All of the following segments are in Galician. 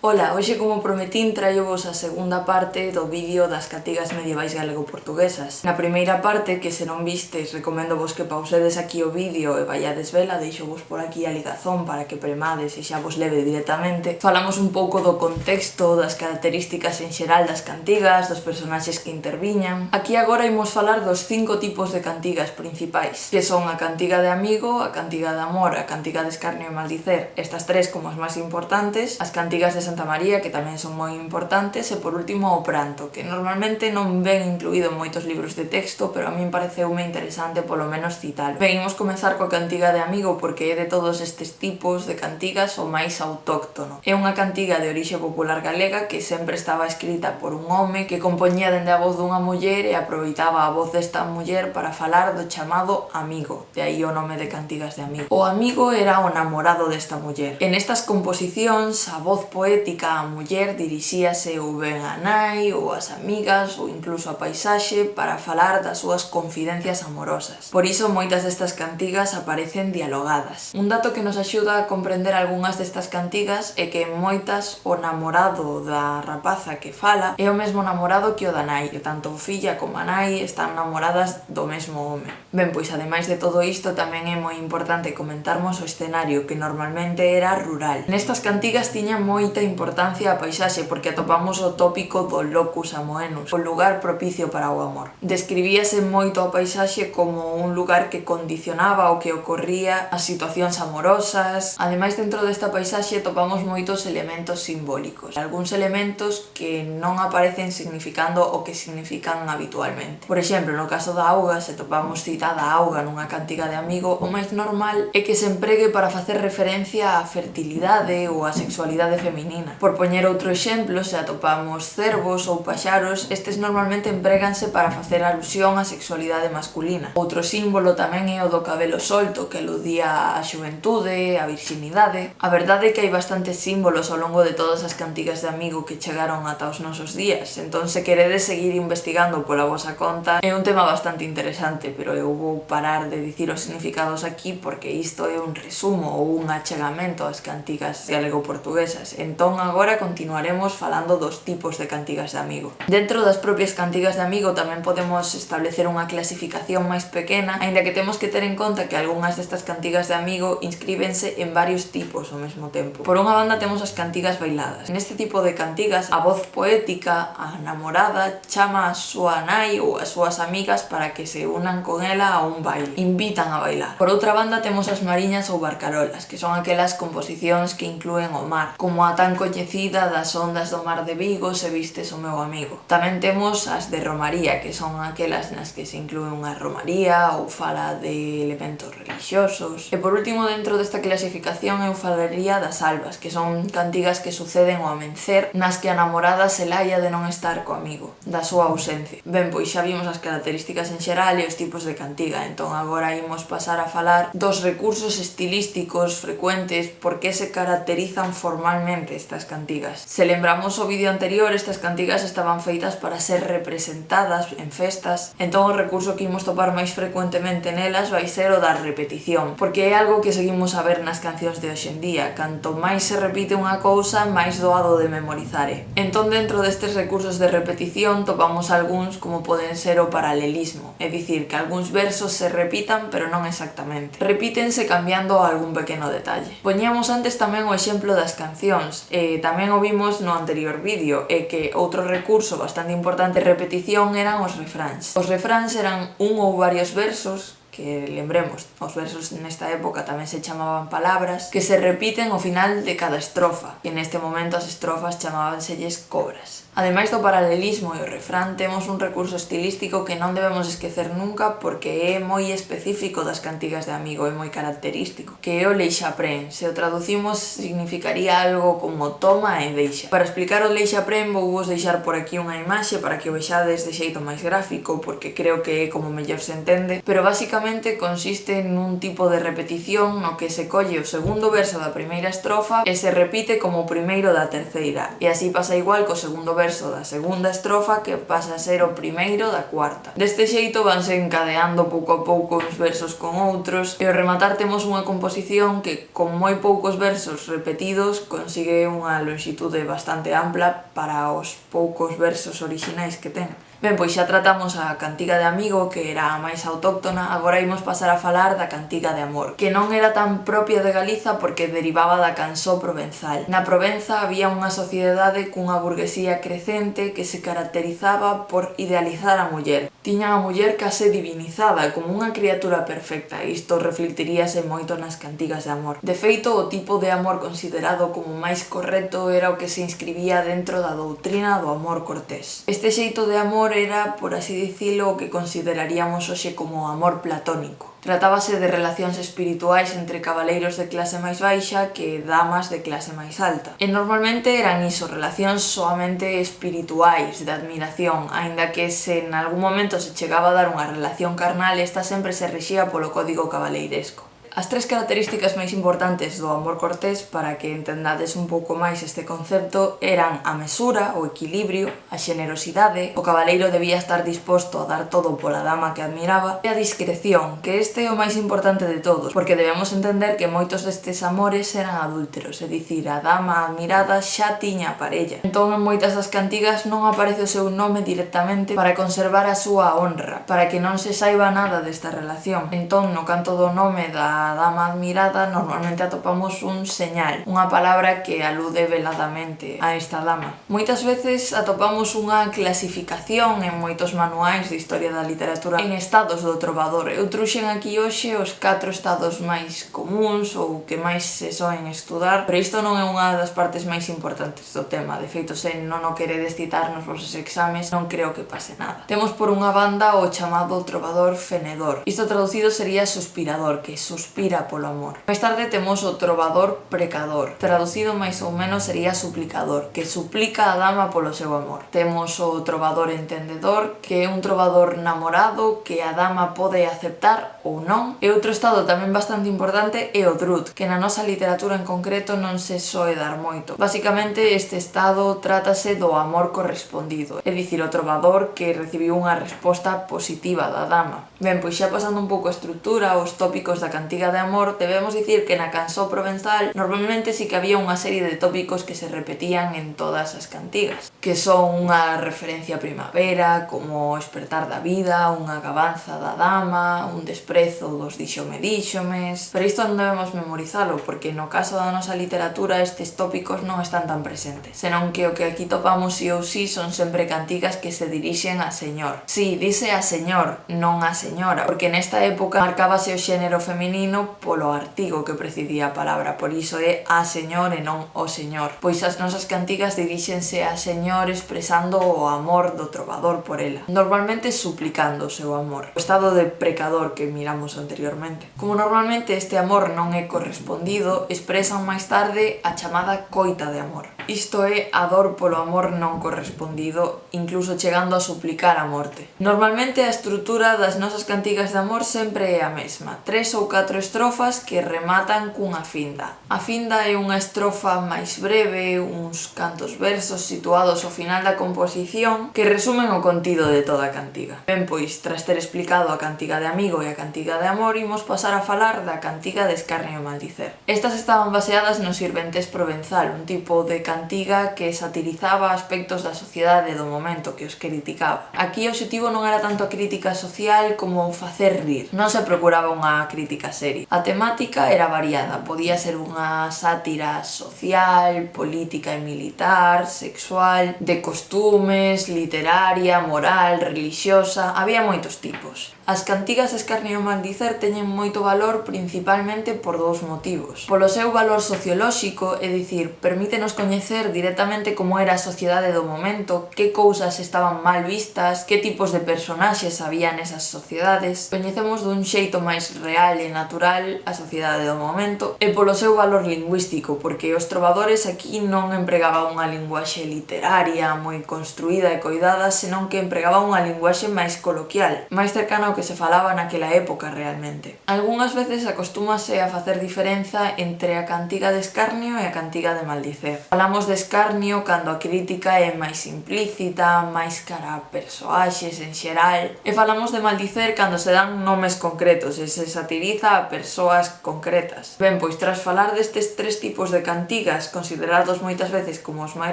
Ola, hoxe como prometín traio-vos a segunda parte do vídeo das cantigas medievais galego-portuguesas. Na primeira parte, que se non vistes, recomendo-vos que pausedes aquí o vídeo e vaiades vela, deixo-vos por aquí a ligazón para que premades e xa vos leve directamente. Falamos un pouco do contexto, das características en xeral das cantigas, dos personaxes que interviñan. Aquí agora imos falar dos 5 tipos de cantigas principais, que son a cantiga de amigo, a cantiga de amor, a cantiga de escarnio e maldicer, estas tres como as máis importantes, as cantigas de Santa María, que tamén son moi importantes, e por último o pranto, que normalmente non ven incluído en moitos libros de texto, pero a min pareceume interesante polo menos citar. Ben, imos comenzar coa cantiga de amigo porque é de todos estes tipos de cantigas o máis autóctono. É unha cantiga de orixe popular galega que sempre estaba escrita por un home que compoñía dende a voz dunha muller e aproveitaba a voz desta muller para falar do chamado amigo, de aí o nome de cantigas de amigo. O amigo era o namorado desta muller. En estas composicións, a voz poética a muller dirixíase ou ben á nai, ou ás amigas, ou incluso a paisaxe para falar das súas confidencias amorosas. Por iso moitas destas cantigas aparecen dialogadas. Un dato que nos axuda a comprender algunhas destas cantigas é que en moitas o namorado da rapaza que fala é o mesmo namorado que o da nai, e tanto o filla como a nai están namoradas do mesmo home. Ben, pois ademais de todo isto tamén é moi importante comentarmos o escenario, que normalmente era rural. Nestas cantigas tiña moita importancia a paisaxe porque atopamos o tópico do locus amoenus, o lugar propicio para o amor. Describíase moito a paisaxe como un lugar que condicionaba o que ocorría as situacións amorosas. Ademais, dentro desta paisaxe topamos moitos elementos simbólicos, algúns elementos que non aparecen significando o que significan habitualmente. Por exemplo, no caso da auga, se topamos citada a auga nunha cantiga de amigo, o máis normal é que se empregue para facer referencia á fertilidade ou á sexualidade feminina. Por poñer outro exemplo, se atopamos cervos ou paxaros, estes normalmente empréganse para facer alusión á sexualidade masculina. Outro símbolo tamén é o do cabelo solto, que aludía á xuventude, á virxinidade. A verdade é que hai bastantes símbolos ao longo de todas as cantigas de amigo que chegaron ata os nosos días, entón se queredes seguir investigando pola vosa conta, é un tema bastante interesante, pero eu vou parar de dicir os significados aquí porque isto é un resumo ou un achegamento ás cantigas galego-portuguesas. Entón agora continuaremos falando dos tipos de cantigas de amigo. Dentro das propias cantigas de amigo tamén podemos establecer unha clasificación máis pequena, aínda que temos que ter en conta que algunhas destas cantigas de amigo inscríbense en varios tipos ao mesmo tempo. Por unha banda temos as cantigas bailadas. Neste tipo de cantigas, a voz poética, a namorada, chama a súa nai ou as súas amigas para que se unan con ela a un baile. Invitan a bailar. Por outra banda temos as mariñas ou barcarolas, que son aquelas composicións que inclúen o mar, como a tan coñecida das ondas do mar de Vigo, Se vistes o meu amigo. Tamén temos as de romaría, que son aquelas nas que se inclúe unha romaría ou fala de elementos religiosos. E por último, dentro desta clasificación eu falaría das albas, que son cantigas que suceden ao amencer, nas que a namorada se laia de non estar co amigo, da súa ausencia. Ben, pois xa vimos as características en xeral e os tipos de cantiga, entón agora imos pasar a falar dos recursos estilísticos frecuentes, por que se caracterizan formalmente estas cantigas. Se lembramos o vídeo anterior, estas cantigas estaban feitas para ser representadas en festas, entón o recurso que imos topar máis frecuentemente nelas vai ser o da repetición, porque é algo que seguimos a ver nas cancións de hoxe en día. Canto máis se repite unha cousa, máis doado de memorizar é. Entón, dentro destes recursos de repetición topamos algúns como poden ser o paralelismo, é dicir, que algúns versos se repitan pero non exactamente. Repítense cambiando algún pequeno detalle. Poñíamos antes tamén o exemplo das cancións, e tamén o vimos no anterior vídeo, e que outro recurso bastante importante de repetición eran os refráns. Os refráns eran un ou varios versos, que lembremos, os versos nesta época tamén se chamaban palabras, que se repiten ao final de cada estrofa, e neste momento as estrofas chamábanselles cobras. Ademais do paralelismo e o refrán, temos un recurso estilístico que non debemos esquecer nunca porque é moi específico das cantigas de amigo, é moi característico, que é o leixaprén. Se o traducimos significaría algo como toma e deixa. Para explicar o leixaprén vou vos deixar por aquí unha imaxe para que o vexades de xeito máis gráfico, porque creo que é como mellor se entende, pero basicamente basicamente consiste nun tipo de repetición no que se colle o segundo verso da primeira estrofa e se repite como o primeiro da terceira, e así pasa igual co segundo verso da segunda estrofa que pasa a ser o primeiro da cuarta. Deste xeito vanse encadeando pouco a pouco uns versos con outros e ao rematar temos unha composición que con moi poucos versos repetidos consigue unha lonxitude bastante ampla para os poucos versos orixinais que ten. Ben, pois xa tratamos a cantiga de amigo, que era a máis autóctona, agora imos pasar a falar da cantiga de amor, que non era tan propia de Galiza porque derivaba da cançó provenzal. Na Provenza había unha sociedade cunha burguesía crecente que se caracterizaba por idealizar a muller. Tiñan a muller case divinizada, como unha criatura perfecta, e isto reflectiríase moito nas cantigas de amor. De feito, o tipo de amor considerado como máis correcto era o que se inscribía dentro da doutrina do amor cortés. Este xeito de amor era, por así dicilo, o que consideraríamos hoxe como amor platónico. Tratábase de relacións espirituais entre cabaleiros de clase máis baixa que damas de clase máis alta. E normalmente eran iso, relacións soamente espirituais, de admiración, aínda que se en algún momento se chegaba a dar unha relación carnal, esta sempre se rexía polo código cabaleiresco. As tres características máis importantes do amor cortés, para que entendades un pouco máis este concepto, eran a mesura, o equilibrio, a xenerosidade, o cabaleiro debía estar disposto a dar todo pola dama que admiraba, e a discreción, que este é o máis importante de todos, porque debemos entender que moitos destes amores eran adúlteros, é dicir, a dama admirada xa tiña parella. Entón, en moitas das cantigas non aparece o seu nome directamente para conservar a súa honra, para que non se saiba nada desta relación. Entón, no canto do nome da dama admirada normalmente atopamos un señal, unha palabra que alude veladamente a esta dama. Moitas veces atopamos unha clasificación en moitos manuais de historia da literatura en estados do trovador. Eu truxen aquí hoxe os 4 estados máis comuns ou que máis se soen estudar, pero isto non é unha das partes máis importantes do tema. De feito, se non o queredes citar nos vosos exames, non creo que pase nada. Temos por unha banda o chamado trovador fenedor. Isto traducido sería suspirador, que suspira polo amor. Máis tarde temos o trovador precador, traducido máis ou menos sería suplicador, que suplica a dama polo seu amor. Temos o trovador entendedor, que é un trovador namorado que a dama pode aceptar ou non. E outro estado tamén bastante importante é o drut, que na nosa literatura en concreto non se soe dar moito. Basicamente, este estado trátase do amor correspondido, é dicir, o trovador que recibiu unha resposta positiva da dama. Ben, pois xa pasando un pouco a estrutura, os tópicos da cantiga de amor, debemos dicir que na cançó provenzal normalmente sí que había unha serie de tópicos que se repetían en todas as cantigas, que son unha referencia a primavera, como o espertar da vida, unha gabanza da dama, un desprezo dos díxomes, pero isto non debemos memorizalo, porque no caso da nosa literatura estes tópicos non están tan presentes, senón que o que aquí topamos sí ou sí son sempre cantigas que se dirixen a señor. Sí, dice a señor, non a señora, porque nesta época marcábase o xénero feminino polo artigo que precidía a palabra, por iso é a señor e non o señor, pois as nosas cantigas diríxense a señor expresando o amor do trovador por ela, normalmente suplicando o seu amor, o estado de precador que miramos anteriormente. Como normalmente este amor non é correspondido, expresan máis tarde a chamada coita de amor. Isto é a dor polo amor non correspondido, incluso chegando a suplicar a morte. Normalmente a estrutura das nosas cantigas de amor sempre é a mesma, 3 ou 4 estrofas que rematan cunha finda. A finda é unha estrofa máis breve, uns cantos versos situados ao final da composición que resumen o contido de toda a cantiga. Ben, pois, tras ter explicado a cantiga de amigo e a cantiga de amor, imos pasar a falar da cantiga de escarnio e maldicer. Estas estaban baseadas no sirventés provenzal, un tipo de cantiga que satirizaba aspectos da sociedade do momento, que os criticaba. Aquí o obxectivo non era tanto a crítica social como facer rir, non se procuraba unha crítica seria. A temática era variada, podía ser unha sátira social, política e militar, sexual, de costumes, literaria, moral, religiosa, había moitos tipos. As cantigas de escarnio e maldicer teñen moito valor principalmente por dous motivos. Polo seu valor sociolóxico, é dicir, permítenos coñecer directamente como era a sociedade do momento, que cousas estaban mal vistas, que tipos de personaxes había nesas sociedades. Coñecemos dun xeito máis real e natural a sociedade do momento, e polo seu valor lingüístico, porque os trovadores aquí non empregaban unha linguaxe literaria moi construída e coidada, senón que empregaban unha linguaxe máis coloquial, máis cercana ao o que se falaba naquela época realmente. Algunhas veces acostúmase a facer diferenza entre a cantiga de escarnio e a cantiga de maldicer. Falamos de escarnio cando a crítica é máis implícita, máis cara a persoaxes en xeral, e falamos de maldicer cando se dan nomes concretos e se satiriza a persoas concretas. Ben, pois tras falar destes tres tipos de cantigas, considerados moitas veces como os máis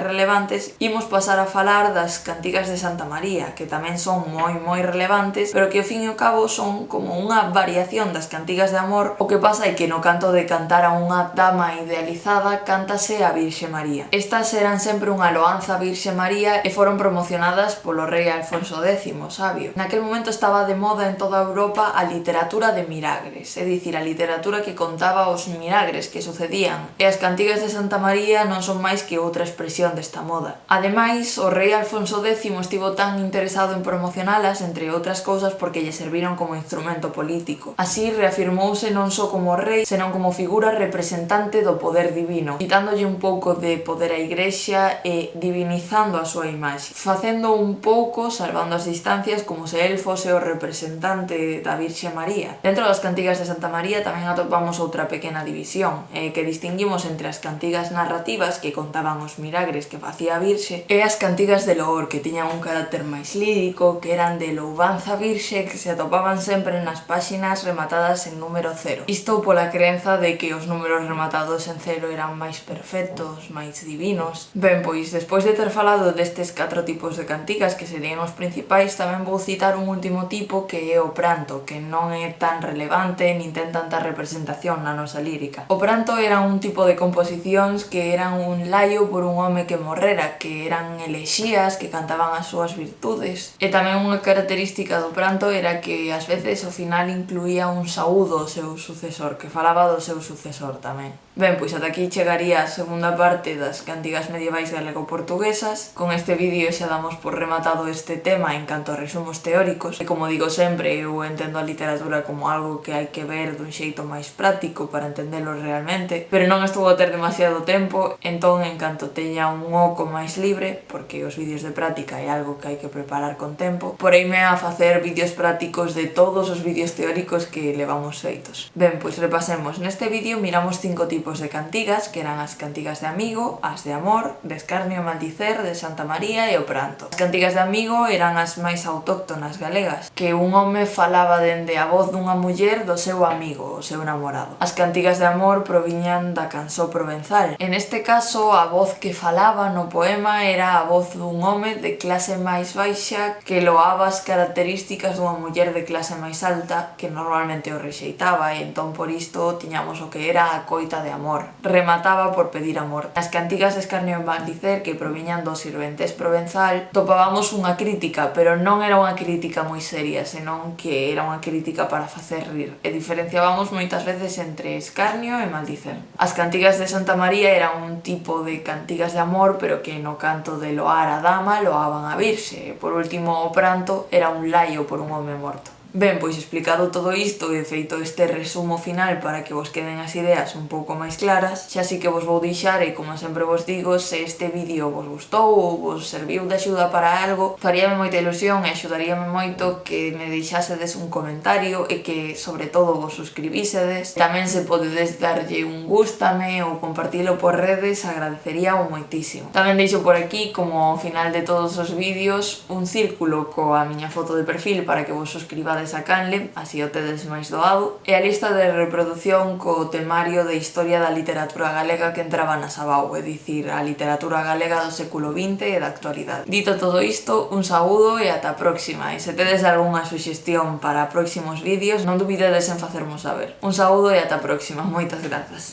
relevantes, imos pasar a falar das cantigas de Santa María, que tamén son moi relevantes, pero que ao fin e ao cabo son como unha variación das cantigas de amor. O que pasa é que no canto de cantar a unha dama idealizada, cántase a Virxe María. Estas eran sempre unha loanza a Virxe María e foron promocionadas polo rei Alfonso X, sabio. Naquel momento estaba de moda en toda Europa a literatura de milagres, é dicir, a literatura que contaba os milagres que sucedían, e as cantigas de Santa María non son máis que outra expresión desta moda. Ademais, o rei Alfonso X estivo tan interesado en promocionalas, entre outras cousas, porque lle serviron como instrumento político. Así reafirmouse non só como rei, senón como figura representante do poder divino, quitándolle un pouco de poder á Igrexa e divinizando a súa imaxe, facendo un pouco, salvando as distancias, como se el fose o representante da Virxe María. Dentro das cantigas de Santa María tamén atopamos outra pequena división, que distinguimos entre as cantigas narrativas, que contaban os milagres que facía a Virxe, e as cantigas de loor, que tiñan un carácter máis lírico, que eran de louvanza virxe, que se atopaban sempre nas páxinas rematadas en número 0. Isto pola creenza de que os números rematados en 0 eran máis perfectos, máis divinos. Ben, pois, despois de ter falado destes 4 tipos de cantigas, que serían os principais, tamén vou citar un último tipo, que é o pranto, que non é tan relevante nin ten tanta representación na nosa lírica. O pranto era un tipo de composicións que eran un laio por un home que morrera, que eran elexías que cantaban as súas virtudes. E tamén unha característica do pranto era que ás veces ao final incluía un saúdo ao seu sucesor, que falaba do seu sucesor tamén. Ben, pois ata aquí chegaría a segunda parte das cantigas medievais galego-portuguesas. Con este vídeo xa damos por rematado este tema en canto a resumos teóricos, e como digo sempre, eu entendo a literatura como algo que hai que ver dun xeito máis práctico para entendelo realmente, pero non estou a ter demasiado tempo, entón en canto teña un oco máis libre, porque os vídeos de práctica é algo que hai que preparar con tempo, poreime a facer vídeos prácticos de todos os vídeos teóricos que levamos feitos. Ben, pois repasemos. Neste vídeo miramos 5 tipos de cantigas, que eran as cantigas de amigo, as de amor, de escarnio e maldicer, de Santa María e o pranto. As cantigas de amigo eran as máis autóctonas galegas, que un home falaba dende a voz dunha muller do seu amigo, o seu namorado. As cantigas de amor proviñan da cançó provenzal. En este caso, a voz que falaba no poema era a voz dun home de clase máis baixa que loaba as características dunha muller de clase máis alta, que normalmente o rexeitaba, e entón por isto tiñamos o que era a coita de amor. Remataba por pedir amor. Nas cantigas de escarnio e maldicer, que proviñan do sirventés provenzal, topábamos unha crítica, pero non era unha crítica moi seria, senón que era unha crítica para facer rir, e diferenciábamos moitas veces entre escarnio e maldicer. As cantigas de Santa María eran un tipo de cantigas de amor, pero que no canto de loar a dama loaban a Virxe. Por último, o pranto era un laio por un home morto. Ben, pois explicado todo isto e feito este resumo final para que vos queden as ideas un pouco máis claras, xa sí que vos vou deixar, e como sempre vos digo, se este vídeo vos gustou ou vos serviu de axuda para algo, faríame moita ilusión e axudaríame moito que me deixasedes un comentario e que, sobre todo, vos suscribísedes. Tamén se podedes darlle un gústame ou compartilo por redes, agradecería o moitísimo. Tamén deixo por aquí, como ao final de todos os vídeos, un círculo coa miña foto de perfil para que vos suscribades a canle, así o tedes máis doado, e a lista de reproducción co temario de Historia da Literatura Galega que entraba na Sabau, é dicir, a literatura galega do século XX e da actualidade. Dito todo isto, un saúdo e ata a próxima, e se tedes algunha suxestión para próximos vídeos, non dubidedes en facermos saber. Un saúdo e ata a próxima, moitas grazas.